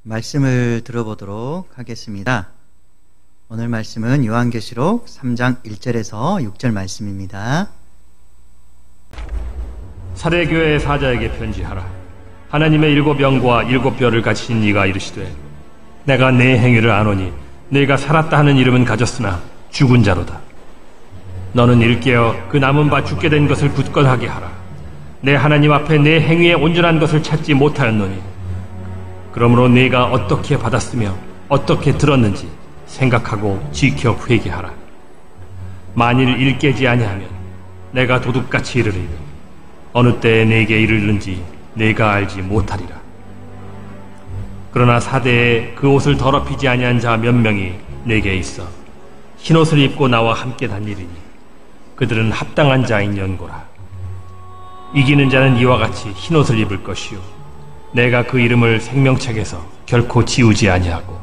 말씀을 들어보도록 하겠습니다. 오늘 말씀은 요한계시록 3장 1절에서 6절 말씀입니다. 사대교회의 사자에게 편지하라. 하나님의 일곱 영과 일곱 뼈를 가진 이가 이르시되, 내가 네 행위를 아노니 네가 살았다 하는 이름은 가졌으나 죽은 자로다. 너는 일깨어 그 남은 바 죽게 된 것을 굳건하게 하라. 내 하나님 앞에 내 행위에 온전한 것을 찾지 못하였노니, 그러므로 네가 어떻게 받았으며 어떻게 들었는지 생각하고 지켜 회개하라. 만일 일깨지 아니하면 내가 도둑같이 이르리니 어느 때에 네게 이르는지 네가 알지 못하리라. 그러나 사대에 그 옷을 더럽히지 아니한 자 몇 명이 네게 있어 흰옷을 입고 나와 함께 다니리니 그들은 합당한 자인 연고라. 이기는 자는 이와 같이 흰옷을 입을 것이요 내가 그 이름을 생명책에서 결코 지우지 아니하고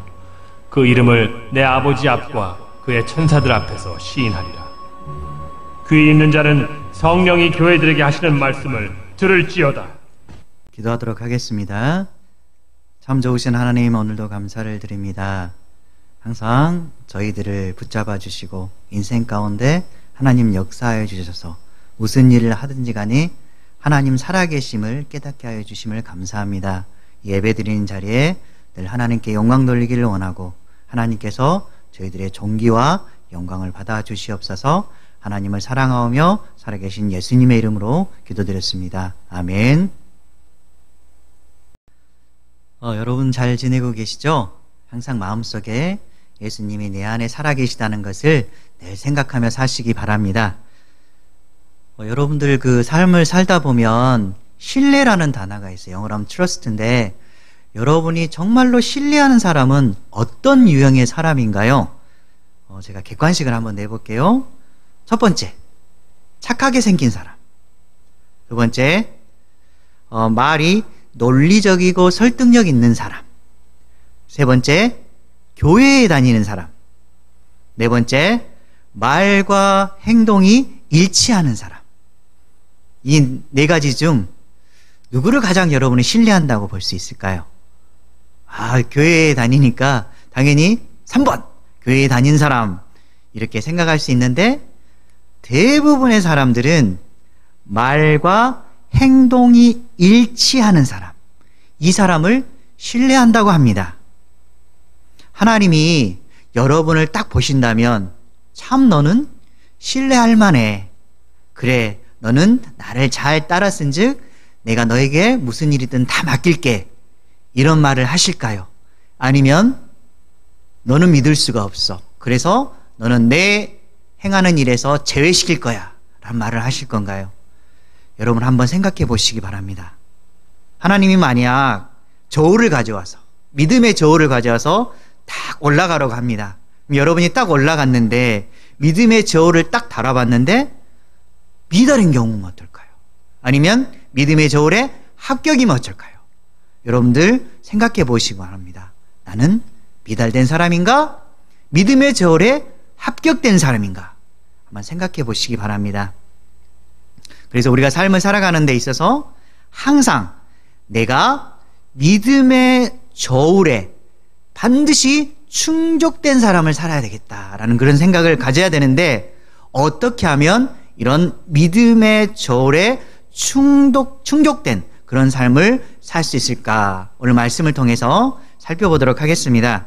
그 이름을 내 아버지 앞과 그의 천사들 앞에서 시인하리라. 귀 있는 자는 성령이 교회들에게 하시는 말씀을 들을지어다. 기도하도록 하겠습니다. 참 좋으신 하나님, 오늘도 감사를 드립니다. 항상 저희들을 붙잡아 주시고 인생 가운데 하나님 역사하여 주셔서 무슨 일을 하든지 간에 하나님 살아계심을 깨닫게 하여 주심을 감사합니다. 예배드리는 자리에 늘 하나님께 영광 돌리기를 원하고 하나님께서 저희들의 존귀와 영광을 받아 주시옵소서. 하나님을 사랑하며 살아계신 예수님의 이름으로 기도드렸습니다. 아멘. 여러분 잘 지내고 계시죠? 항상 마음속에 예수님이 내 안에 살아계시다는 것을 늘 생각하며 사시기 바랍니다. 여러분들 그 삶을 살다 보면 신뢰라는 단어가 있어요. 영어로 하면 trust인데, 여러분이 정말로 신뢰하는 사람은 어떤 유형의 사람인가요? 제가 객관식을 한번 내볼게요. 첫 번째, 착하게 생긴 사람. 두 번째, 말이 논리적이고 설득력 있는 사람. 세 번째, 교회에 다니는 사람. 네 번째, 말과 행동이 일치하는 사람. 이 네 가지 중 누구를 가장 여러분이 신뢰한다고 볼 수 있을까요? 교회에 다니니까 당연히 3번, 교회에 다닌 사람, 이렇게 생각할 수 있는데, 대부분의 사람들은 말과 행동이 일치하는 사람, 이 사람을 신뢰한다고 합니다. 하나님이 여러분을 딱 보신다면, 참 너는 신뢰할 만해. 그래, 너는 나를 잘 따랐은즉 내가 너에게 무슨 일이든 다 맡길게. 이런 말을 하실까요? 아니면 너는 믿을 수가 없어. 그래서 너는 내 행하는 일에서 제외시킬 거야. 라는 말을 하실 건가요? 여러분 한번 생각해 보시기 바랍니다. 하나님이 만약 저울을 가져와서, 믿음의 저울을 가져와서 딱 올라가라고 합니다. 그럼 여러분이 딱 올라갔는데 믿음의 저울을 딱 달아봤는데 미달인 경우는 어떨까요? 아니면 믿음의 저울에 합격이면 어떨까요? 여러분들 생각해 보시기 바랍니다. 나는 미달된 사람인가? 믿음의 저울에 합격된 사람인가? 한번 생각해 보시기 바랍니다. 그래서 우리가 삶을 살아가는 데 있어서 항상 내가 믿음의 저울에 반드시 충족된 사람을 살아야 되겠다라는 그런 생각을 가져야 되는데, 어떻게 하면 이런 믿음의 저울에 충족된 그런 삶을 살 수 있을까? 오늘 말씀을 통해서 살펴보도록 하겠습니다.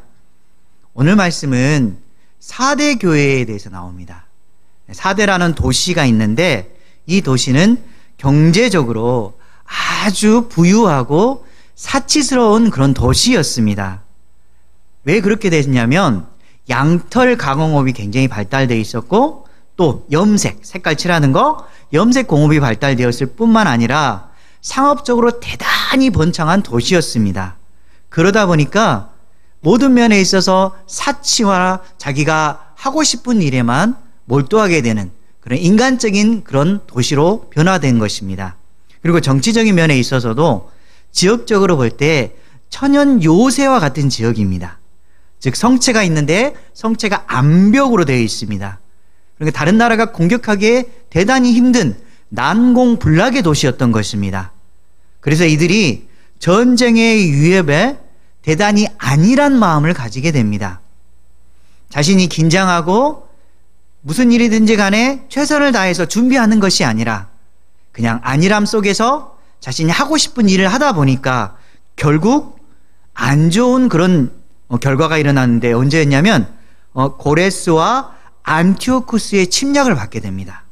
오늘 말씀은 사대 교회에 대해서 나옵니다. 사대라는 도시가 있는데, 이 도시는 경제적으로 아주 부유하고 사치스러운 그런 도시였습니다. 왜 그렇게 됐냐면 양털 가공업이 굉장히 발달되어 있었고, 또 염색, 색깔 칠하는 거, 염색 공업이 발달되었을 뿐만 아니라 상업적으로 대단히 번창한 도시였습니다. 그러다 보니까 모든 면에 있어서 사치와 자기가 하고 싶은 일에만 몰두하게 되는 그런 인간적인 그런 도시로 변화된 것입니다. 그리고 정치적인 면에 있어서도 지역적으로 볼 때 천연 요새와 같은 지역입니다. 즉 성체가 있는데 성체가 암벽으로 되어 있습니다. 그러니까 다른 나라가 공격하기에 대단히 힘든 난공불락의 도시였던 것입니다. 그래서 이들이 전쟁의 위협에 대단히 안일한 마음을 가지게 됩니다. 자신이 긴장하고 무슨 일이든지 간에 최선을 다해서 준비하는 것이 아니라 그냥 안일함 속에서 자신이 하고 싶은 일을 하다 보니까 결국 안 좋은 그런 결과가 일어났는데 언제였냐면 고레스와 안티오쿠스의 침략을 받게 됩니다.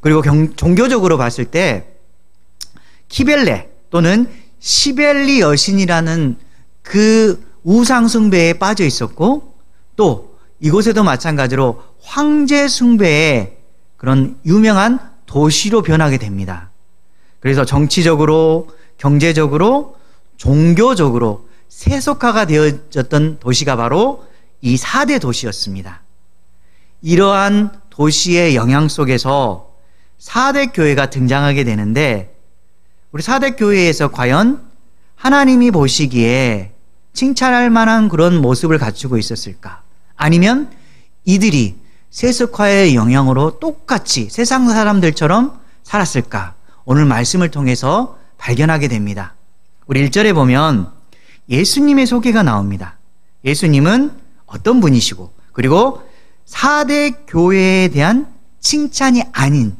그리고 종교적으로 봤을 때 키벨레 또는 시벨리 여신이라는 그 우상 숭배에 빠져 있었고, 또 이곳에도 마찬가지로 황제 숭배의 그런 유명한 도시로 변하게 됩니다. 그래서 정치적으로, 경제적으로, 종교적으로 세속화가 되어졌던 도시가 바로 이 4대 도시였습니다. 이러한 도시의 영향 속에서 4대 교회가 등장하게 되는데, 우리 4대 교회에서 과연 하나님이 보시기에 칭찬할 만한 그런 모습을 갖추고 있었을까? 아니면 이들이 세속화의 영향으로 똑같이 세상 사람들처럼 살았을까? 오늘 말씀을 통해서 발견하게 됩니다. 우리 1절에 보면 예수님의 소개가 나옵니다. 예수님은 어떤 분이시고, 그리고 4대 교회에 대한 칭찬이 아닌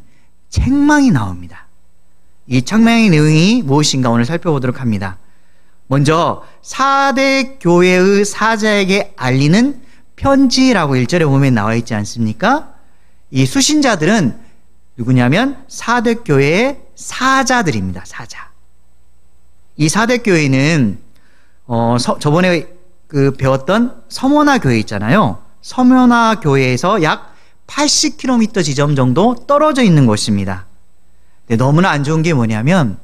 책망이 나옵니다. 이 책망의 내용이 무엇인가 오늘 살펴보도록 합니다. 먼저 4대 교회의 사자에게 알리는 편지라고 1절에 보면 나와 있지 않습니까? 이 수신자들은 누구냐면 4대 교회의 사자들입니다. 사자. 이 4대 교회는 저번에 배웠던 서머나 교회 있잖아요. 서머나 교회에서 약 80km 지점 정도 떨어져 있는 곳입니다. 근데 너무나 안 좋은 게 뭐냐면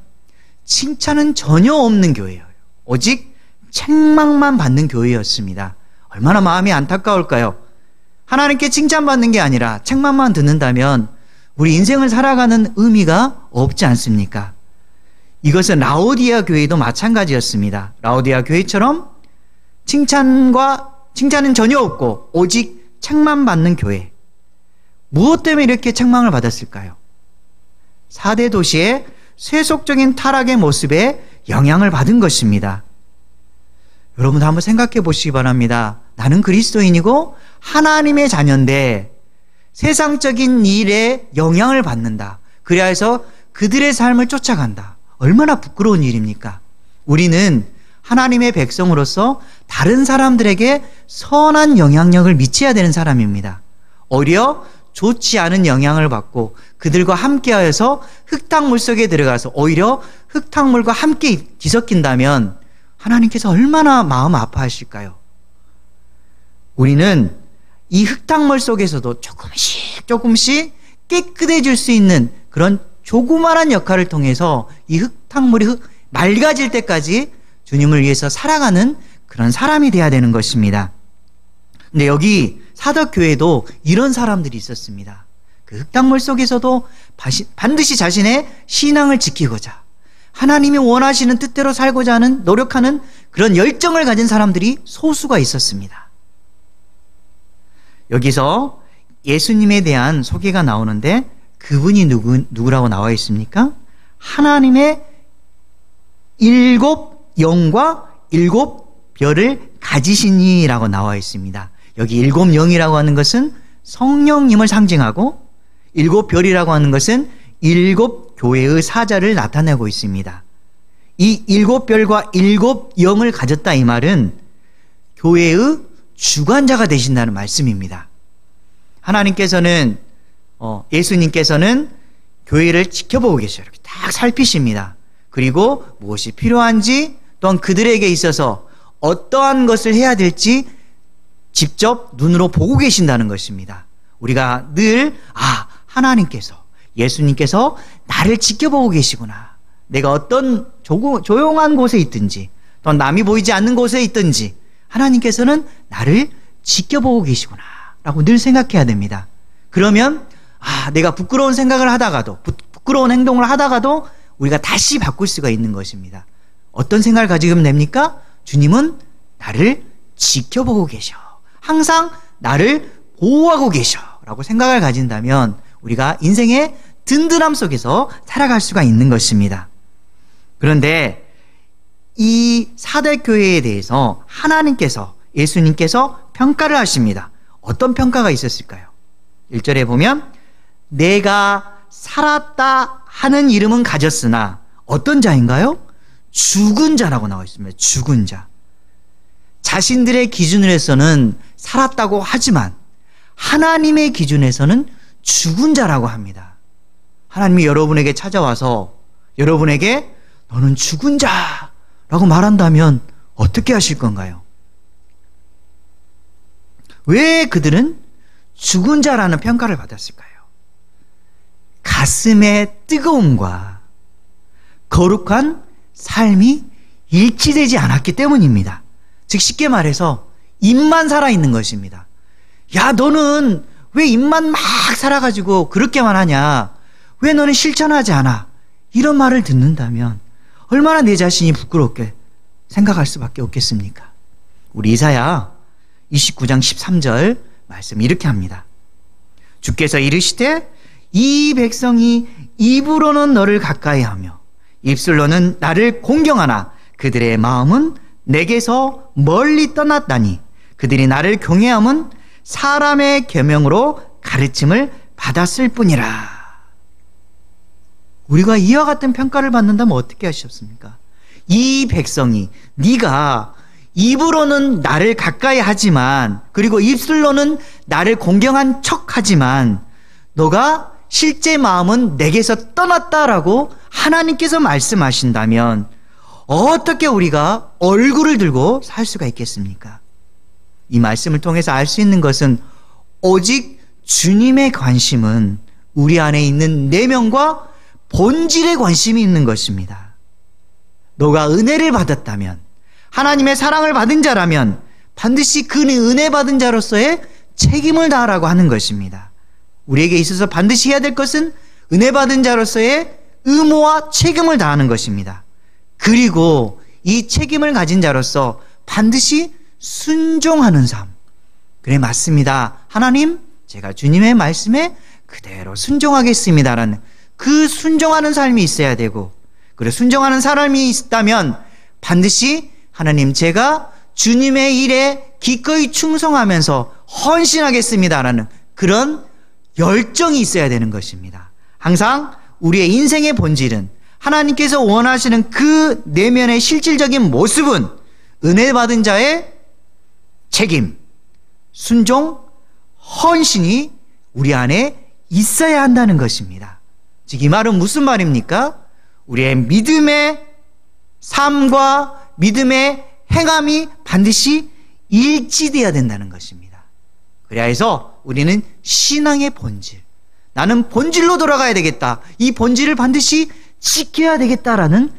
칭찬은 전혀 없는 교회예요. 오직 책망만 받는 교회였습니다. 얼마나 마음이 안타까울까요? 하나님께 칭찬받는 게 아니라 책망만 듣는다면 우리 인생을 살아가는 의미가 없지 않습니까? 이것은 라오디아 교회도 마찬가지였습니다. 라오디아 교회처럼 칭찬은 전혀 없고 오직 책만 받는 교회. 무엇 때문에 이렇게 책망을 받았을까요? 4대 도시의 세속적인 타락의 모습에 영향을 받은 것입니다. 여러분 한번 생각해 보시기 바랍니다. 나는 그리스도인이고 하나님의 자녀인데 세상적인 일에 영향을 받는다. 그래야 해서 그들의 삶을 쫓아간다. 얼마나 부끄러운 일입니까? 우리는 하나님의 백성으로서 다른 사람들에게 선한 영향력을 미쳐야 되는 사람입니다. 오히려 좋지 않은 영향을 받고 그들과 함께하여서 흙탕물 속에 들어가서 오히려 흙탕물과 함께 뒤섞인다면 하나님께서 얼마나 마음 아파하실까요? 우리는 이 흙탕물 속에서도 조금씩 깨끗해질 수 있는 그런 조그마한 역할을 통해서 이 흙탕물이 맑아질 때까지 주님을 위해서 살아가는 그런 사람이 돼야 되는 것입니다. 근데 여기 사덕교회도 이런 사람들이 있었습니다. 그 흙탕물 속에서도 반드시 자신의 신앙을 지키고자 하나님이 원하시는 뜻대로 살고자 하는 노력하는 그런 열정을 가진 사람들이 소수가 있었습니다. 여기서 예수님에 대한 소개가 나오는데 그분이 누구라고 나와 있습니까? 하나님의 7 영과 7 별을 가지신 이라고 나와 있습니다. 여기 7 영이라고 하는 것은 성령님을 상징하고 7 별이라고 하는 것은 7 교회의 사자를 나타내고 있습니다. 이 7 별과 7 영을 가졌다 이 말은 교회의 주관자가 되신다는 말씀입니다. 하나님께서는 예수님께서는 교회를 지켜보고 계셔요. 이렇게 딱 살피십니다. 그리고 무엇이 필요한지 또한 그들에게 있어서 어떠한 것을 해야 될지 직접 눈으로 보고 계신다는 것입니다. 우리가 늘 하나님께서 예수님께서 나를 지켜보고 계시구나. 내가 어떤 조용한 곳에 있든지 또 남이 보이지 않는 곳에 있든지 하나님께서는 나를 지켜보고 계시구나 라고 늘 생각해야 됩니다. 그러면 내가 부끄러운 생각을 하다가도 부끄러운 행동을 하다가도 우리가 다시 바꿀 수가 있는 것입니다. 어떤 생각을 가지면 됩니까? 주님은 나를 지켜보고 계셔. 항상 나를 보호하고 계셔 라고 생각을 가진다면 우리가 인생의 든든함 속에서 살아갈 수가 있는 것입니다. 그런데 이 사대교회에 대해서 하나님께서, 예수님께서 평가를 하십니다. 어떤 평가가 있었을까요? 1절에 보면 내가 살았다 하는 이름은 가졌으나 어떤 자인가요? 죽은 자라고 나와 있습니다. 죽은 자. 자신들의 기준으로서는 살았다고 하지만 하나님의 기준에서는 죽은 자라고 합니다. 하나님이 여러분에게 찾아와서 여러분에게 너는 죽은 자라고 말한다면 어떻게 하실 건가요? 왜 그들은 죽은 자라는 평가를 받았을까요? 가슴의 뜨거움과 거룩한 삶이 일치되지 않았기 때문입니다. 즉 쉽게 말해서 입만 살아있는 것입니다. 야, 너는 왜 입만 막 살아가지고 그렇게만 하냐? 왜 너는 실천하지 않아? 이런 말을 듣는다면 얼마나 내 자신이 부끄럽게 생각할 수밖에 없겠습니까? 우리 이사야 29장 13절 말씀 이렇게 합니다. 주께서 이르시되 이 백성이 입으로는 너를 가까이 하며 입술로는 나를 공경하나 그들의 마음은 내게서 멀리 떠났다니 그들이 나를 경외함은 사람의 계명으로 가르침을 받았을 뿐이라. 우리가 이와 같은 평가를 받는다면 어떻게 하셨습니까? 이 백성이, 네가 입으로는 나를 가까이 하지만, 그리고 입술로는 나를 공경한 척하지만 너가 실제 마음은 내게서 떠났다라고 하나님께서 말씀하신다면 어떻게 우리가 얼굴을 들고 살 수가 있겠습니까? 이 말씀을 통해서 알 수 있는 것은 오직 주님의 관심은 우리 안에 있는 내면과 본질의 관심이 있는 것입니다. 너가 은혜를 받았다면, 하나님의 사랑을 받은 자라면 반드시 그 은혜 받은 자로서의 책임을 다하라고 하는 것입니다. 우리에게 있어서 반드시 해야 될 것은 은혜 받은 자로서의 의무와 책임을 다하는 것입니다. 그리고 이 책임을 가진 자로서 반드시 순종하는 삶. 그래, 맞습니다. 하나님, 제가 주님의 말씀에 그대로 순종하겠습니다라는 그 순종하는 삶이 있어야 되고, 그래, 순종하는 사람이 있다면 반드시 하나님, 제가 주님의 일에 기꺼이 충성하면서 헌신하겠습니다라는 그런 열정이 있어야 되는 것입니다. 항상 우리의 인생의 본질은, 하나님께서 원하시는 그 내면의 실질적인 모습은 은혜 받은 자의 책임, 순종, 헌신이 우리 안에 있어야 한다는 것입니다. 즉, 이 말은 무슨 말입니까? 우리의 믿음의 삶과 믿음의 행함이 반드시 일치되어야 된다는 것입니다. 그래야 해서 우리는 신앙의 본질, 나는 본질로 돌아가야 되겠다, 이 본질을 반드시 지켜야 되겠다라는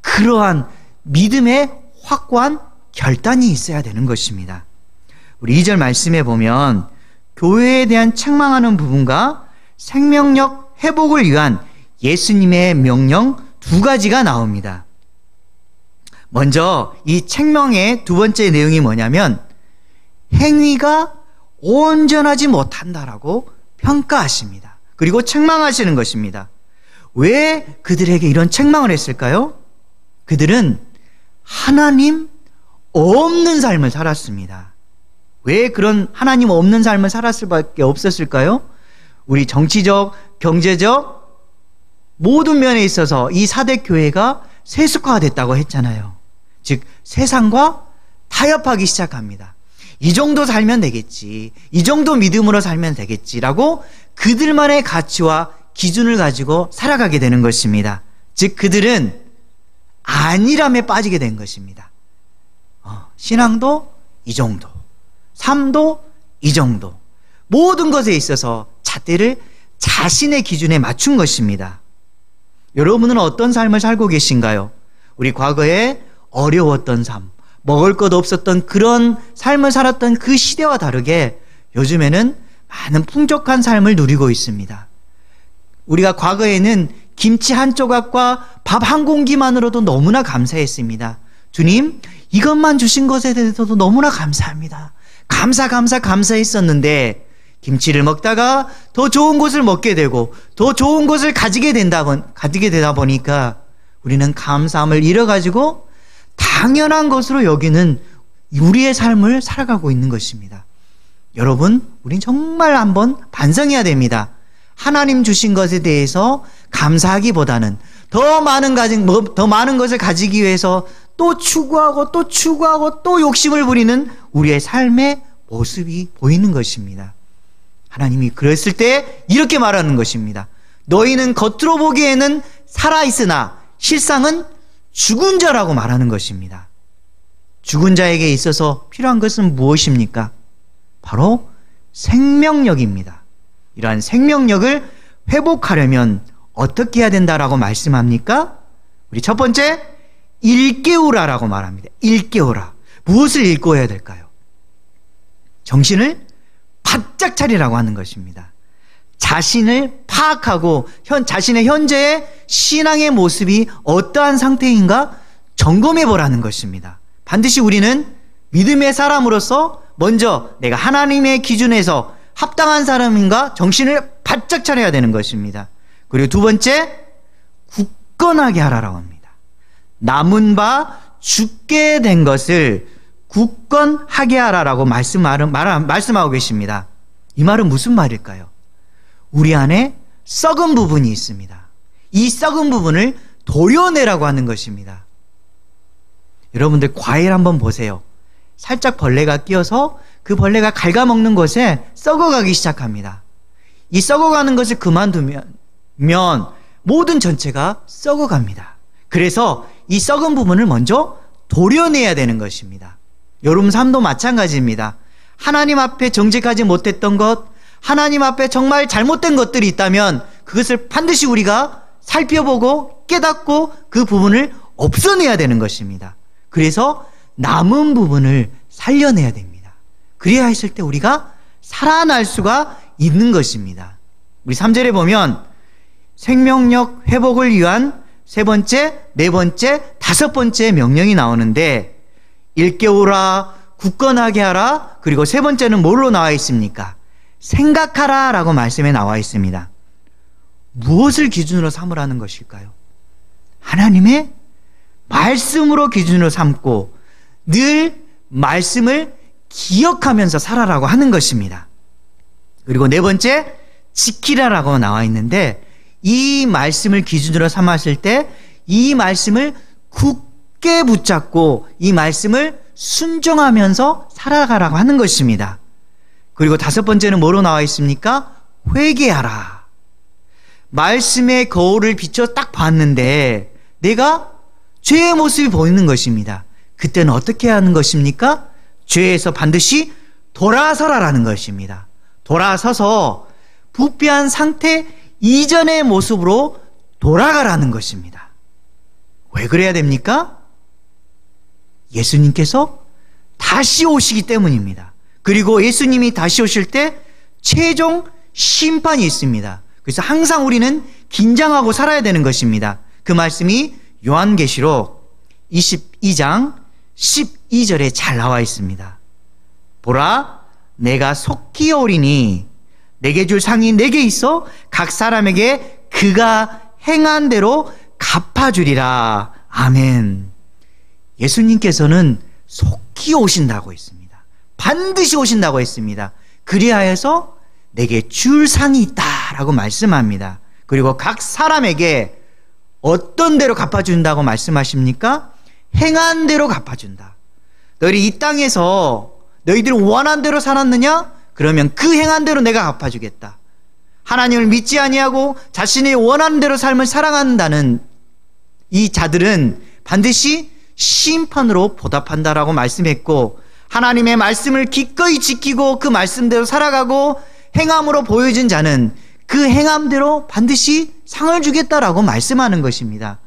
그러한 믿음의 확고한 결단이 있어야 되는 것입니다. 우리 2절 말씀에 보면 교회에 대한 책망하는 부분과 생명력 회복을 위한 예수님의 명령 두 가지가 나옵니다. 먼저 이 책명의 두 번째 내용이 뭐냐면 행위가 온전하지 못한다라고 평가하십니다. 그리고 책망하시는 것입니다. 왜 그들에게 이런 책망을 했을까요? 그들은 하나님 없는 삶을 살았습니다. 왜 그런 하나님 없는 삶을 살았을 수밖에 없었을까요? 우리 정치적, 경제적 모든 면에 있어서 이 사대교회가 세속화됐다고 했잖아요. 즉 세상과 타협하기 시작합니다. 이 정도 살면 되겠지, 이 정도 믿음으로 살면 되겠지라고 그들만의 가치와 기준을 가지고 살아가게 되는 것입니다. 즉 그들은 안일함에 빠지게 된 것입니다. 신앙도 이 정도, 삶도 이 정도, 모든 것에 있어서 잣대를 자신의 기준에 맞춘 것입니다. 여러분은 어떤 삶을 살고 계신가요? 우리 과거에 어려웠던 삶, 먹을 것 없었던 그런 삶을 살았던 그 시대와 다르게 요즘에는 많은 풍족한 삶을 누리고 있습니다. 우리가 과거에는 김치 한 조각과 밥 한 공기만으로도 너무나 감사했습니다. 주님, 이것만 주신 것에 대해서도 너무나 감사합니다. 감사했었는데 김치를 먹다가 더 좋은 것을 먹게 되고 더 좋은 것을 가지게 되다 보니까 우리는 감사함을 잃어가지고 다 당연한 것으로 여기는 우리의 삶을 살아가고 있는 것입니다. 여러분, 우린 정말 한번 반성해야 됩니다. 하나님 주신 것에 대해서 감사하기보다는 더 많은 것을 가지기 위해서 또 추구하고 또 욕심을 부리는 우리의 삶의 모습이 보이는 것입니다. 하나님이 그랬을 때 이렇게 말하는 것입니다. 너희는 겉으로 보기에는 살아있으나 실상은 죽은 자라고 말하는 것입니다. 죽은 자에게 있어서 필요한 것은 무엇입니까? 바로 생명력입니다. 이러한 생명력을 회복하려면 어떻게 해야 된다라고 말씀합니까? 우리 첫 번째, 일깨우라라고 말합니다. 일깨우라. 무엇을 일깨워야 될까요? 정신을 바짝 차리라고 하는 것입니다. 자신을 파악하고 자신의 현재의 신앙의 모습이 어떠한 상태인가 점검해 보라는 것입니다. 반드시 우리는 믿음의 사람으로서 먼저 내가 하나님의 기준에서 합당한 사람인가 정신을 바짝 차려야 되는 것입니다. 그리고 두 번째, 굳건하게 하라라고 합니다. 남은 바 죽게 된 것을 굳건하게 하라라고 말씀하고 계십니다. 이 말은 무슨 말일까요? 우리 안에 썩은 부분이 있습니다. 이 썩은 부분을 도려내라고 하는 것입니다. 여러분들 과일 한번 보세요. 살짝 벌레가 끼어서 그 벌레가 갉아먹는 것에 썩어가기 시작합니다. 이 썩어가는 것을 그만두면 모든 전체가 썩어갑니다. 그래서 이 썩은 부분을 먼저 도려내야 되는 것입니다. 여러분 삶도 마찬가지입니다. 하나님 앞에 정직하지 못했던 것, 하나님 앞에 정말 잘못된 것들이 있다면 그것을 반드시 우리가 살펴보고 깨닫고 그 부분을 없애내야 되는 것입니다. 그래서 남은 부분을 살려내야 됩니다. 그래야 했을 때 우리가 살아날 수가 있는 것입니다. 우리 3절에 보면 생명력 회복을 위한 세 번째, 네 번째, 다섯 번째 명령이 나오는데 일깨우라, 굳건하게 하라, 그리고 세 번째는 뭘로 나와 있습니까? 생각하라 라고 말씀에 나와 있습니다. 무엇을 기준으로 삼으라는 것일까요? 하나님의 말씀으로 기준으로 삼고 늘 말씀을 기억하면서 살아라고 하는 것입니다. 그리고 네 번째, 지키라라고 나와 있는데 이 말씀을 기준으로 삼았을 때 이 말씀을 굳게 붙잡고 이 말씀을 순종하면서 살아가라고 하는 것입니다. 그리고 다섯 번째는 뭐로 나와 있습니까? 회개하라. 말씀의 거울을 비춰 딱 봤는데 내가 죄의 모습이 보이는 것입니다. 그때는 어떻게 하는 것입니까? 죄에서 반드시 돌아서라라는 것입니다. 돌아서서 부패한 상태 이전의 모습으로 돌아가라는 것입니다. 왜 그래야 됩니까? 예수님께서 다시 오시기 때문입니다. 그리고 예수님이 다시 오실 때 최종 심판이 있습니다. 그래서 항상 우리는 긴장하고 살아야 되는 것입니다. 그 말씀이 요한계시록 22장 12절에 잘 나와 있습니다. 보라, 내가 속히 오리니 내게 줄 상이 내게 있어 각 사람에게 그가 행한 대로 갚아주리라. 아멘. 예수님께서는 속히 오신다고 했습니다. 반드시 오신다고 했습니다. 그리하여서 내게 줄 상이 있다라고 말씀합니다. 그리고 각 사람에게 어떤 대로 갚아준다고 말씀하십니까? 행한 대로 갚아준다. 너희들이 이 땅에서 너희들이 원한 대로 살았느냐? 그러면 그 행한 대로 내가 갚아주겠다. 하나님을 믿지 아니하고 자신의 원하는 대로 삶을 살아간다는 이 자들은 반드시 심판으로 보답한다라고 말씀했고, 하나님의 말씀을 기꺼이 지키고 그 말씀대로 살아가고 행함으로 보여준 자는 그 행함대로 반드시 상을 주겠다라고 말씀하는 것입니다.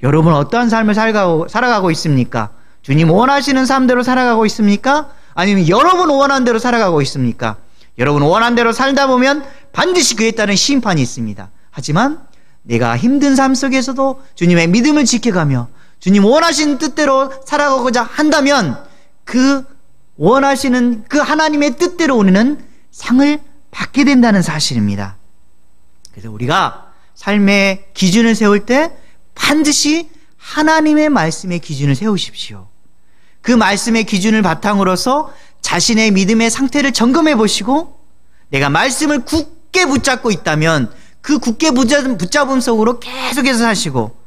여러분 어떠한 삶을 살아가고 있습니까? 주님 원하시는 삶대로 살아가고 있습니까? 아니면 여러분 원하는 대로 살아가고 있습니까? 여러분 원하는 대로 살다 보면 반드시 그에 따른 심판이 있습니다. 하지만 내가 힘든 삶 속에서도 주님의 믿음을 지켜가며 주님 원하시는 뜻대로 살아가고자 한다면 그 원하시는 그 하나님의 뜻대로 우리는 상을 받게 된다는 사실입니다. 그래서 우리가 삶의 기준을 세울 때 반드시 하나님의 말씀의 기준을 세우십시오. 그 말씀의 기준을 바탕으로서 자신의 믿음의 상태를 점검해 보시고 내가 말씀을 굳게 붙잡고 있다면 그 굳게 붙잡음 속으로 계속해서 사시고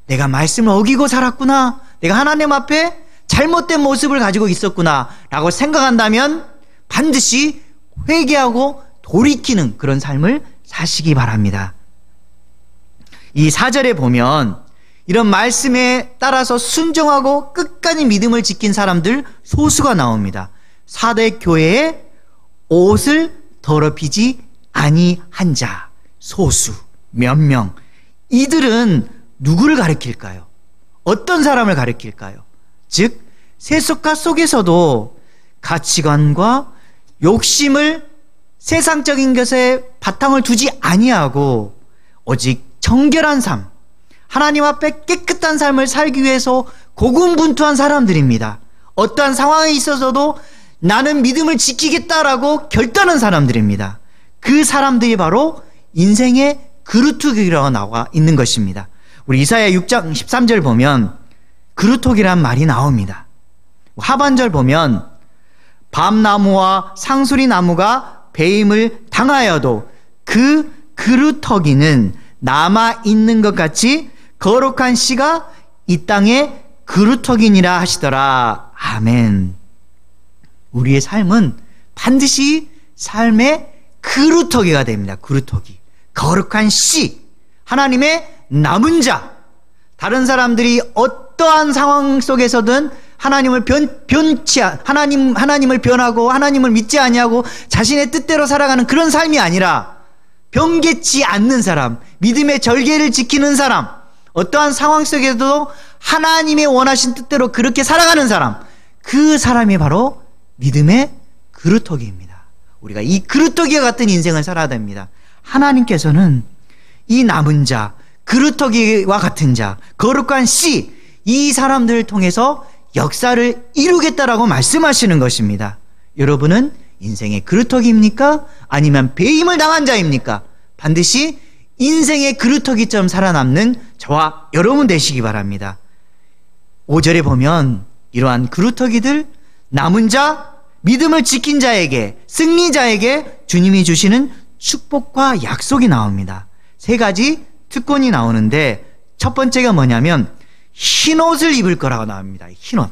내가 말씀을 어기고 살았구나, 내가 하나님 앞에 잘못된 모습을 가지고 있었구나 라고 생각한다면 반드시 회개하고 돌이키는 그런 삶을 사시기 바랍니다. 이 4절에 보면 이런 말씀에 따라서 순종하고 끝까지 믿음을 지킨 사람들 소수가 나옵니다. 사대 교회에 옷을 더럽히지 아니한 자, 소수, 몇 명. 이들은 누구를 가리킬까요? 어떤 사람을 가리킬까요? 즉 세속화 속에서도 가치관과 욕심을 세상적인 것에 바탕을 두지 아니하고 오직 정결한 삶, 하나님 앞에 깨끗한 삶을 살기 위해서 고군분투한 사람들입니다. 어떠한 상황에 있어서도 나는 믿음을 지키겠다라고 결단한 사람들입니다. 그 사람들이 바로 인생의 그루터기라고 나와 있는 것입니다. 우리 이사야 6장 13절 보면 그루터기란 말이 나옵니다. 하반절 보면 밤나무와 상수리 나무가 배임을 당하여도 그 그루터기는 남아있는 것 같이 거룩한 씨가 이 땅에 그루터기니라 하시더라. 아멘. 우리의 삶은 반드시 삶의 그루터기가 됩니다. 그루터기. 거룩한 씨. 하나님의 남은 자. 다른 사람들이 어떠한 상황 속에서든 하나님을 하나님을 변하고 하나님을 믿지 아니하고 자신의 뜻대로 살아가는 그런 삶이 아니라 변개치 않는 사람, 믿음의 절개를 지키는 사람, 어떠한 상황 속에서도 하나님의 원하신 뜻대로 그렇게 살아가는 사람, 그 사람이 바로 믿음의 그루터기입니다. 우리가 이 그루터기와 같은 인생을 살아야 됩니다. 하나님께서는 이 남은 자, 그루터기와 같은 자, 거룩한 씨, 이 사람들을 통해서 역사를 이루겠다라고 말씀하시는 것입니다. 여러분은 인생의 그루터기입니까? 아니면 배임을 당한 자입니까? 반드시 인생의 그루터기처럼 살아남는 저와 여러분 되시기 바랍니다. 5절에 보면 이러한 그루터기들, 남은 자, 믿음을 지킨 자에게, 승리자에게 주님이 주시는 축복과 약속이 나옵니다. 세 가지 특권이 나오는데 첫 번째가 뭐냐면 흰 옷을 입을 거라고 나옵니다. 흰 옷.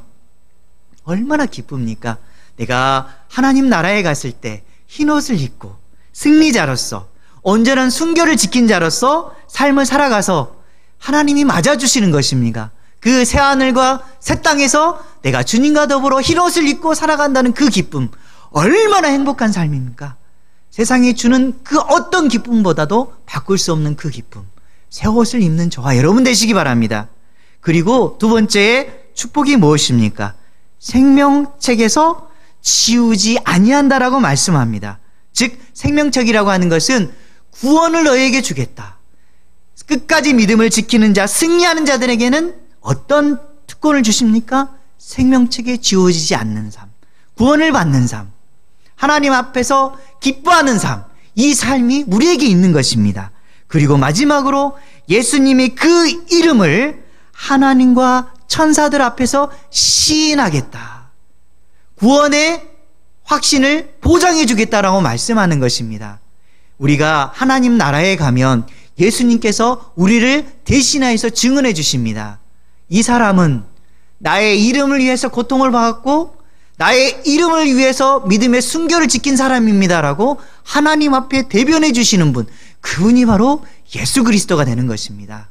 얼마나 기쁩니까? 내가 하나님 나라에 갔을 때 흰 옷을 입고 승리자로서 온전한 순결을 지킨 자로서 삶을 살아가서 하나님이 맞아주시는 것입니까? 그 새하늘과 새 땅에서 내가 주님과 더불어 흰 옷을 입고 살아간다는 그 기쁨, 얼마나 행복한 삶입니까? 세상이 주는 그 어떤 기쁨보다도 바꿀 수 없는 그 기쁨, 새 옷을 입는 저와 여러분 되시기 바랍니다. 그리고 두 번째의 축복이 무엇입니까? 생명책에서 지우지 아니한다라고 말씀합니다. 즉 생명책이라고 하는 것은 구원을 너에게 주겠다. 끝까지 믿음을 지키는 자, 승리하는 자들에게는 어떤 특권을 주십니까? 생명책에 지워지지 않는 삶, 구원을 받는 삶, 하나님 앞에서 기뻐하는 삶, 이 삶이 우리에게 있는 것입니다. 그리고 마지막으로 예수님이 그 이름을 하나님과 천사들 앞에서 시인하겠다. 구원의 확신을 보장해 주겠다라고 말씀하는 것입니다. 우리가 하나님 나라에 가면 예수님께서 우리를 대신하여서 증언해 주십니다. 이 사람은 나의 이름을 위해서 고통을 받았고 나의 이름을 위해서 믿음의 순결을 지킨 사람입니다라고 하나님 앞에 대변해 주시는 분, 그분이 바로 예수 그리스도가 되는 것입니다.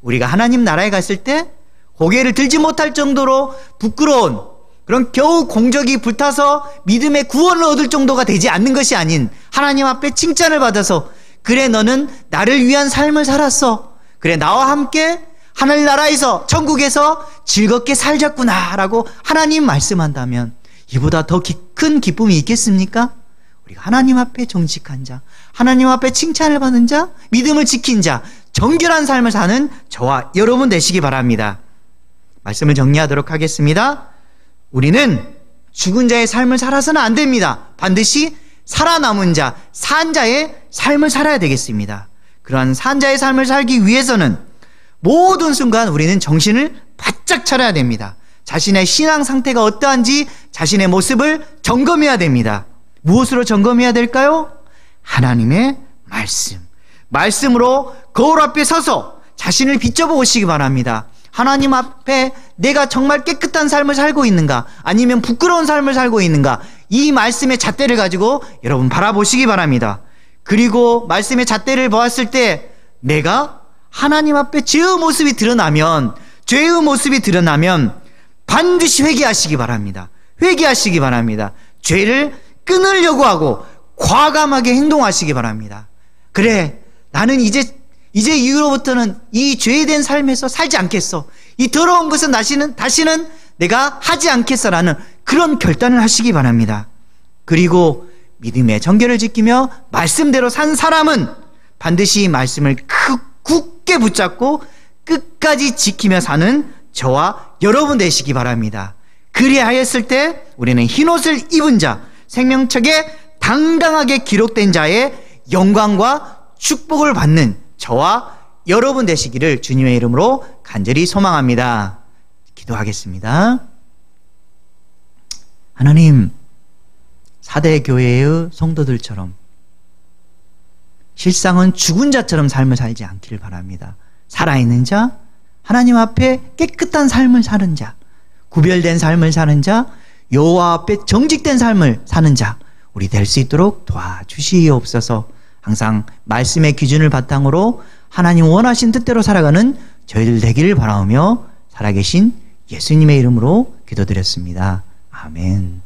우리가 하나님 나라에 갔을 때 고개를 들지 못할 정도로 부끄러운 그런 겨우 공적이 불타서 믿음의 구원을 얻을 정도가 되지 않는 것이 아닌 하나님 앞에 칭찬을 받아서 그래 너는 나를 위한 삶을 살았어. 그래 나와 함께 하늘나라에서 천국에서 즐겁게 살자꾸나 라고 하나님 말씀한다면 이보다 더 큰 기쁨이 있겠습니까? 우리가 하나님 앞에 정직한 자, 하나님 앞에 칭찬을 받는 자, 믿음을 지킨 자, 정결한 삶을 사는 저와 여러분 되시기 바랍니다. 말씀을 정리하도록 하겠습니다. 우리는 죽은 자의 삶을 살아서는 안 됩니다. 반드시 살아남은 자, 산 자의 삶을 살아야 되겠습니다. 그러한 산 자의 삶을 살기 위해서는 모든 순간 우리는 정신을 바짝 차려야 됩니다. 자신의 신앙 상태가 어떠한지 자신의 모습을 점검해야 됩니다. 무엇으로 점검해야 될까요? 하나님의 말씀으로 거울 앞에 서서 자신을 비춰보시기 바랍니다. 하나님 앞에 내가 정말 깨끗한 삶을 살고 있는가, 아니면 부끄러운 삶을 살고 있는가, 이 말씀의 잣대를 가지고 여러분 바라보시기 바랍니다. 그리고 말씀의 잣대를 보았을 때 내가 하나님 앞에 죄의 모습이 드러나면 반드시 회개하시기 바랍니다. 회개하시기 바랍니다. 죄를 끊으려고 하고 과감하게 행동하시기 바랍니다. 그래, 나는 이제 이후로부터는 이 죄된 삶에서 살지 않겠어. 이 더러운 것은 다시는 내가 하지 않겠어라는 그런 결단을 하시기 바랍니다. 그리고 믿음의 정결을 지키며 말씀대로 산 사람은 반드시 이 말씀을 굳게 붙잡고 끝까지 지키며 사는 저와 여러분 되시기 바랍니다. 그리하였을 때 우리는 흰옷을 입은 자, 생명책에 당당하게 기록된 자의 영광과 축복을 받는 저와 여러분 되시기를 주님의 이름으로 간절히 소망합니다. 기도하겠습니다. 하나님, 사대 교회의 성도들처럼 실상은 죽은 자처럼 삶을 살지 않기를 바랍니다. 살아있는 자, 하나님 앞에 깨끗한 삶을 사는 자, 구별된 삶을 사는 자, 여호와 앞에 정직된 삶을 사는 자, 우리 될 수 있도록 도와주시옵소서. 항상 말씀의 기준을 바탕으로 하나님 원하신 뜻대로 살아가는 저희들 되기를 바라오며 살아계신 예수님의 이름으로 기도드렸습니다. 아멘.